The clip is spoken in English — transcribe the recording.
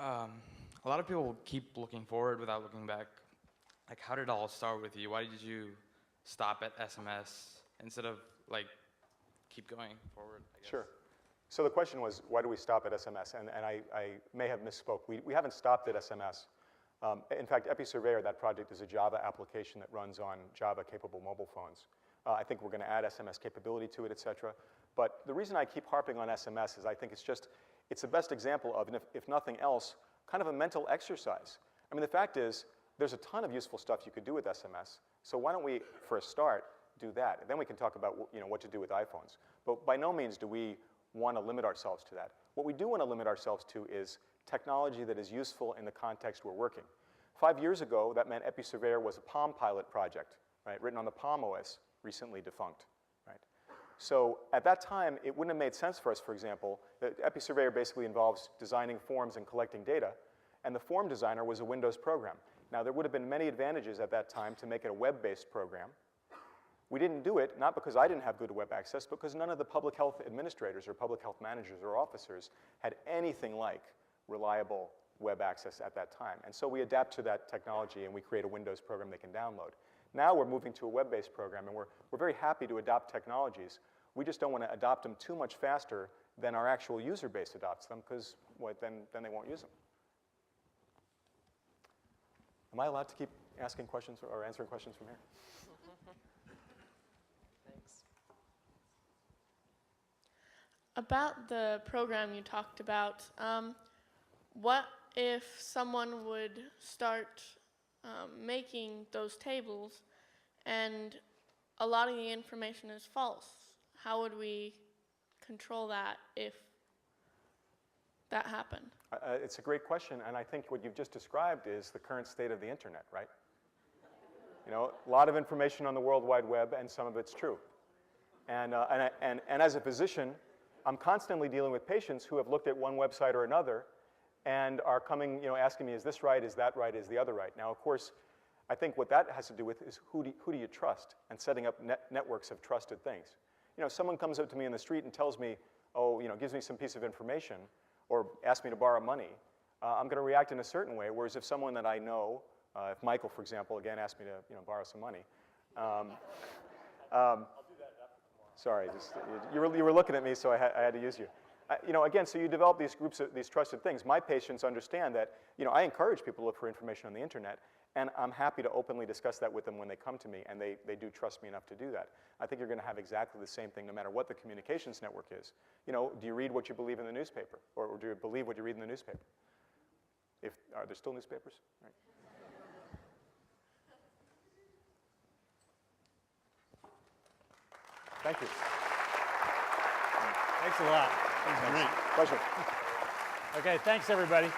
A lot of people keep looking forward without looking back. Like, how did it all start with you? Why did you stop at SMS instead of like keep going forward, I guess? Sure. So the question was, why do we stop at SMS? And I may have misspoke. We haven't stopped at SMS. In fact, EpiSurveyor, that project, is a Java application that runs on Java-capable mobile phones. I think we're going to add SMS capability to it, et cetera. But the reason I keep harping on SMS is I think it's the best example of, and if nothing else, kind of a mental exercise. I mean, the fact is, there's a ton of useful stuff you could do with SMS. So why don't we, for a start, do that? And then we can talk about what to do with iPhones. But by no means do we want to limit ourselves to that. What we do want to limit ourselves to is technology that is useful in the context we're working. 5 years ago, that meant EpiSurveyor was a Palm Pilot project, right, written on the Palm OS, recently defunct. Right? So at that time, it wouldn't have made sense for us, for example, that EpiSurveyor basically involves designing forms and collecting data, and the form designer was a Windows program. Now, there would have been many advantages at that time to make it a web-based program. We didn't do it, not because I didn't have good web access, but because none of the public health administrators or public health managers or officers had anything like reliable web access at that time. And so we adapt to that technology and we create a Windows program they can download. Now we're moving to a web-based program, and we're very happy to adopt technologies. We just don't want to adopt them too much faster than our actual user base adopts them, because then they won't use them. Am I allowed to keep asking questions or answering questions from here? Thanks. About the program you talked about, what if someone would start making those tables and a lot of the information is false? How would we control that if that happened? It's a great question, and I think what you've just described is the current state of the internet, right? You know, a lot of information on the World Wide Web, and some of it's true. And as a physician, I'm constantly dealing with patients who have looked at one website or another and are coming, asking me, is this right, is that right, is the other right? Now, of course, I think what that has to do with is who do you trust, and setting up networks of trusted things. Someone comes up to me in the street and tells me, gives me some piece of information, or asks me to borrow money, I'm going to react in a certain way, whereas if someone that I know, if Michael, for example, again, asked me to borrow some money, I'll do that after tomorrow. Sorry, you were looking at me, so I had to use you. Again, so you develop these groups of these trusted things. My patients understand that, I encourage people to look for information on the internet, and I'm happy to openly discuss that with them when they come to me, and they do trust me enough to do that. I think you're going to have exactly the same thing no matter what the communications network is. Do you read what you believe in the newspaper, or do you believe what you read in the newspaper? Are there still newspapers? Right. Thank you. Thanks a lot. That was great. Pleasure. Okay, thanks everybody.